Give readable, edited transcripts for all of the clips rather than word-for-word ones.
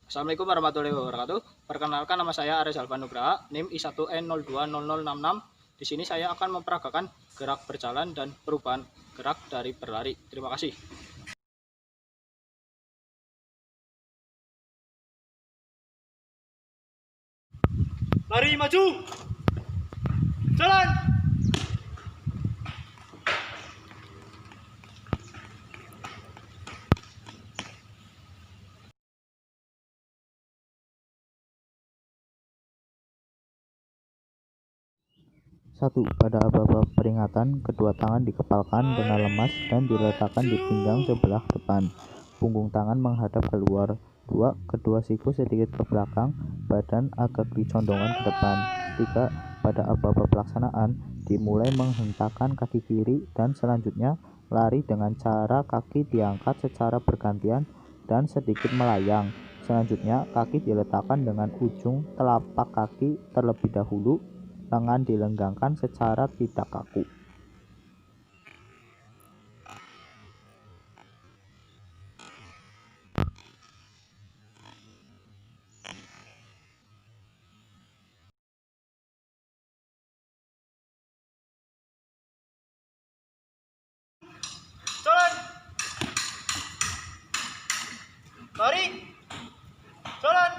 Assalamualaikum warahmatullahi wabarakatuh. Perkenalkan, nama saya Ares Alvan Nugraha, NIM I1N020066. Di sini saya akan memperagakan gerak berjalan dan perubahan gerak dari berlari. Terima kasih. Lari maju. Jalan. Satu, pada aba-aba peringatan, kedua tangan dikepalkan dengan lemas dan diletakkan di pinggang sebelah depan. Punggung tangan menghadap keluar. 2, kedua siku sedikit ke belakang, badan agak dicondongkan ke depan. 3, pada aba-aba pelaksanaan, dimulai menghentakkan kaki kiri dan selanjutnya lari dengan cara kaki diangkat secara bergantian dan sedikit melayang. Selanjutnya, kaki diletakkan dengan ujung telapak kaki terlebih dahulu, lengan dilenggangkan secara tidak kaku. Jalan. Lari. Jalan.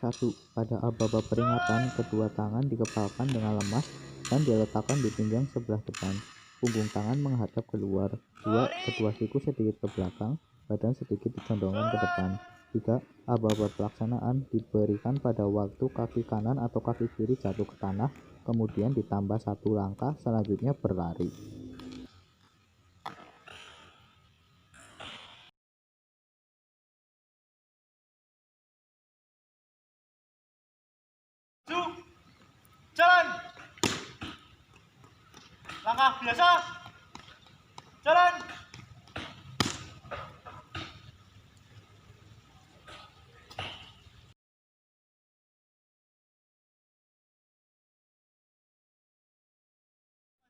Satu, pada aba-aba peringatan, kedua tangan dikepalkan dengan lemas dan diletakkan di pinggang sebelah depan. Punggung tangan menghadap keluar. 2, kedua siku sedikit ke belakang, badan sedikit dicondongkan ke depan. 3, aba-aba pelaksanaan diberikan pada waktu kaki kanan atau kaki kiri jatuh ke tanah, kemudian ditambah satu langkah, selanjutnya berlari. Maju. Jalan. Langkah biasa. Jalan.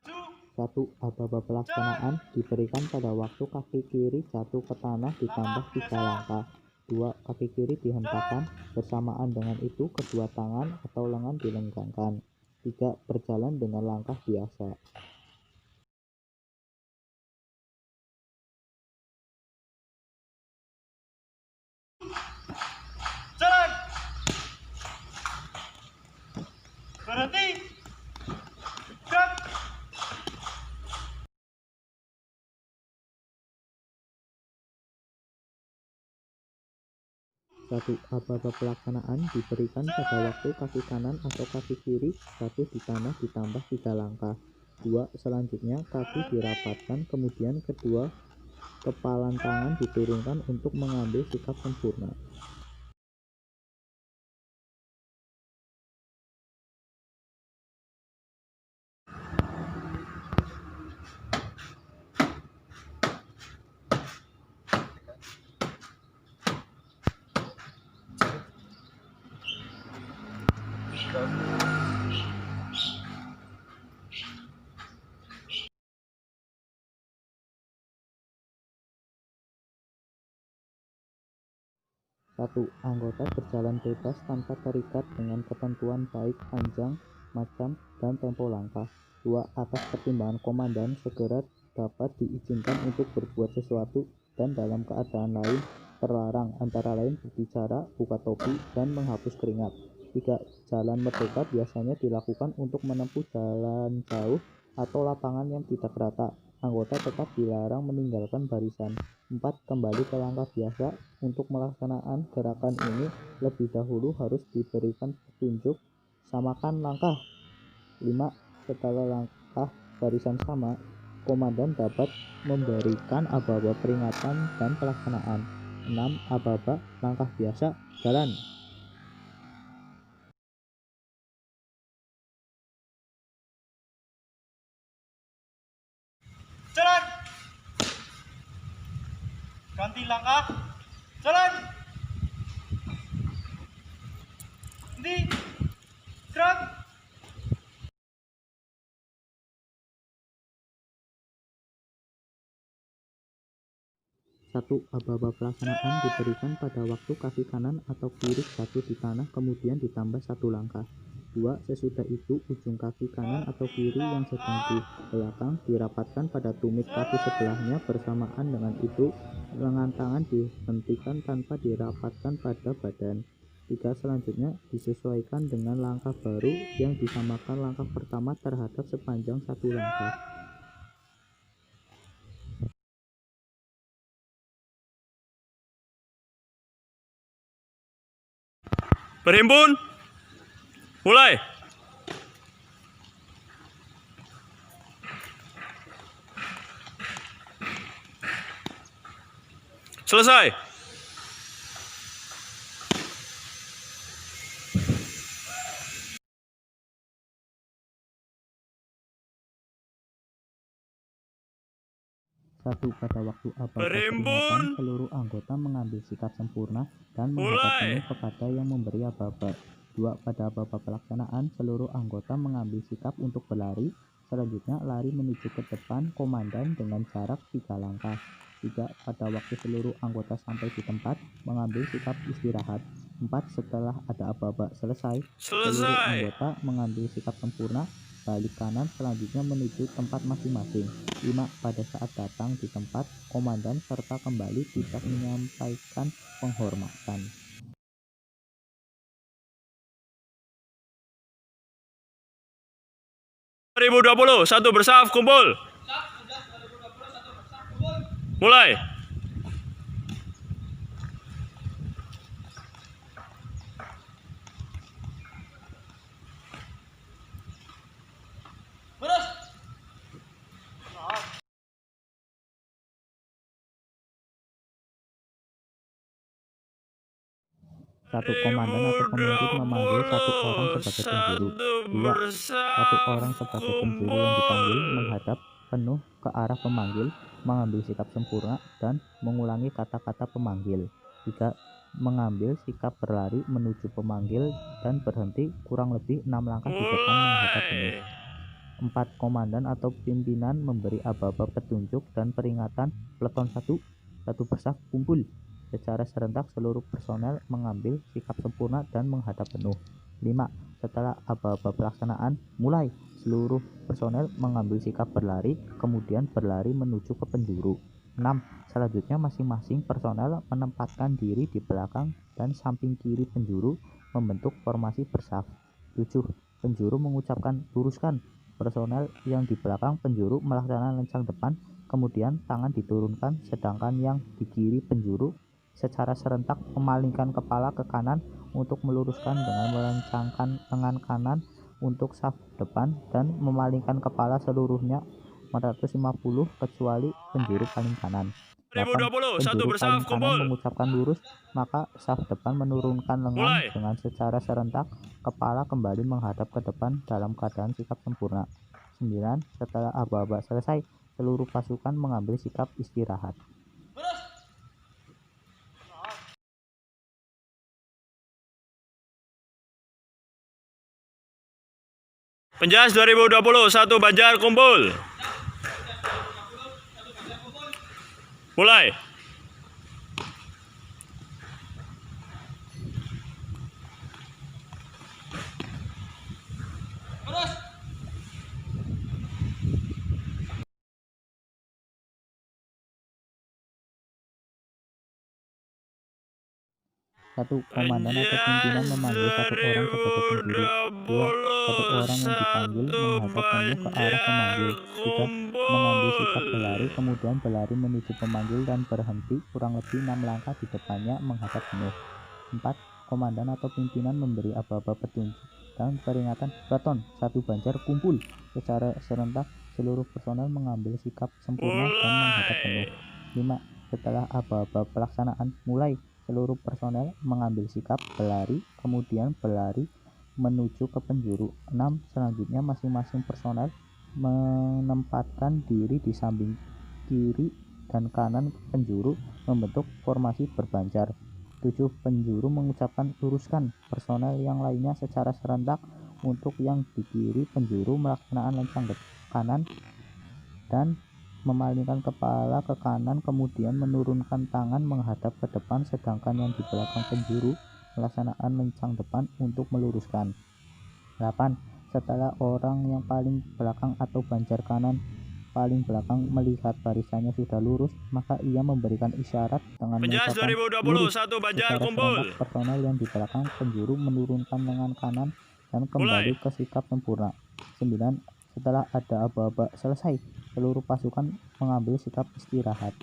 Maju. 1, aba-aba pelaksanaan diberikan pada waktu kaki kiri jatuh ke tanah ditambah 3 langkah. 2, kaki kiri dihentakkan, bersamaan dengan itu kedua tangan atau lengan dilenggangkan. 3, berjalan dengan langkah biasa. Jalan. Berhenti. Gerak. 1, aba-aba pelaksanaan diberikan pada waktu kaki kanan atau kaki kiri jatuh di tanah ditambah 3 langkah. 2, selanjutnya kaki dirapatkan, kemudian kedua kepalan tangan diturunkan untuk mengambil sikap sempurna. Satu, anggota berjalan bebas tanpa terikat dengan ketentuan baik panjang, macam, dan tempo langkah. 2, atas pertimbangan komandan segera dapat diizinkan untuk berbuat sesuatu dan dalam keadaan lain terlarang, antara lain berbicara, buka topi, dan menghapus keringat. 3, jalan merdeka biasanya dilakukan untuk menempuh jalan jauh atau lapangan yang tidak rata. Anggota tetap dilarang meninggalkan barisan. 4, kembali ke langkah biasa. Untuk melaksanakan gerakan ini lebih dahulu harus diberikan petunjuk. Samakan langkah. 5, setelah langkah barisan sama, komandan dapat memberikan aba-aba peringatan dan pelaksanaan. 6, aba-aba langkah biasa, jalan. Jalan. Ganti langkah. Jalan. Berhenti. gerak. 1. Aba-aba pelaksanaan diberikan pada waktu kaki kanan atau kiri jatuh di tanah kemudian ditambah 1 langkah. 2. Sesudah itu ujung kaki kanan atau kiri yang sedang di belakang dirapatkan pada tumit kaki sebelahnya, bersamaan dengan itu lengan tangan dihentikan tanpa dirapatkan pada badan. 3. Selanjutnya disesuaikan dengan langkah baru yang disamakan langkah pertama terhadap sepanjang 1 langkah. Berhimpun. Mulai. Selesai. Satu. Pada waktu aba-aba Berhimpun. peringatan, seluruh anggota mengambil sikap sempurna dan menghadap Mulai. penuh kepada yang memberi aba-aba. 2. Pada aba-aba pelaksanaan, seluruh anggota mengambil sikap untuk berlari. Selanjutnya, lari menuju ke depan komandan dengan jarak 3 langkah. 3. Pada waktu seluruh anggota sampai di tempat, mengambil sikap istirahat. 4. Setelah ada aba-aba selesai, seluruh anggota mengambil sikap sempurna, balik kanan, selanjutnya menuju tempat masing-masing. 5. Pada saat datang di tempat, komandan serta kembali tidak menyampaikan penghormatan. (2020) satu bersaf kumpul. Mulai. Satu. Komandan atau pemimpin memanggil 1 orang sebagai penjuru. 2. 1 orang sebagai penjuru yang dipanggil menghadap penuh ke arah pemanggil, mengambil sikap sempurna dan mengulangi kata-kata pemanggil. 3. Mengambil sikap berlari menuju pemanggil dan berhenti kurang lebih 6 langkah di depan menghadap penuh. 4. Komandan atau pimpinan memberi aba-aba petunjuk dan peringatan. Peleton 1 bersaf kumpul. Secara serentak seluruh personel mengambil sikap sempurna dan menghadap penuh. 5. Setelah aba-aba pelaksanaan mulai, seluruh personel mengambil sikap berlari, kemudian berlari menuju ke penjuru. 6. Selanjutnya masing-masing personel menempatkan diri di belakang dan samping kiri penjuru membentuk formasi bersaf. 7. Penjuru mengucapkan luruskan. Personel yang di belakang penjuru melaksanakan lencang depan, kemudian tangan diturunkan, sedangkan yang di kiri penjuru secara serentak memalingkan kepala ke kanan untuk meluruskan dengan melencangkan lengan kanan untuk saf depan dan memalingkan kepala seluruhnya 450 kecuali penjuru paling kanan. 8. 2020 satu Penjuru bersaf paling kanan kumpul. mengucapkan lurus, maka saf depan menurunkan lengan Mulai. dengan secara serentak, kepala kembali menghadap ke depan dalam keadaan sikap sempurna. 9. Setelah aba-aba selesai, seluruh pasukan mengambil sikap istirahat. Penjas 2020 satu Banjar kumpul. Mulai. Satu. Komandan atau pimpinan memanggil 1 orang sebagai penjuru. 2. 1 orang yang dipanggil menghadap penuh ke arah pemanggil. 3. Mengambil sikap berlari, kemudian berlari menuju pemanggil dan berhenti kurang lebih 6 langkah di depannya menghadap penuh. 4. Komandan atau pimpinan memberi aba-aba petunjuk dan peringatan. Peleton 1 Banjar kumpul. Secara serentak seluruh personel mengambil sikap sempurna dan menghadap penuh. 5. Setelah aba-aba pelaksanaan mulai, seluruh personel mengambil sikap berlari, kemudian berlari menuju ke penjuru. 6. Selanjutnya masing-masing personel menempatkan diri di samping kiri dan kanan penjuru membentuk formasi berbanjar. 7. Penjuru mengucapkan luruskan. Personel yang lainnya secara serentak Untuk yang di kiri penjuru melaksanakan lencang ke kanan dan memalingkan kepala ke kanan, kemudian menurunkan tangan menghadap ke depan, sedangkan yang di belakang penjuru melaksanakan lencang depan untuk meluruskan. 8. Setelah orang yang paling belakang atau banjar kanan paling belakang melihat barisannya sudah lurus, maka ia memberikan isyarat dengan Penjas mengucapkan 2020 lurus. 1 Banjar Secara kumpul. serentak personel yang di belakang penjuru menurunkan lengan kanan dan kembali Mulai. ke sikap sempurna. 9. Setelah ada aba-aba selesai, seluruh pasukan mengambil sikap istirahat.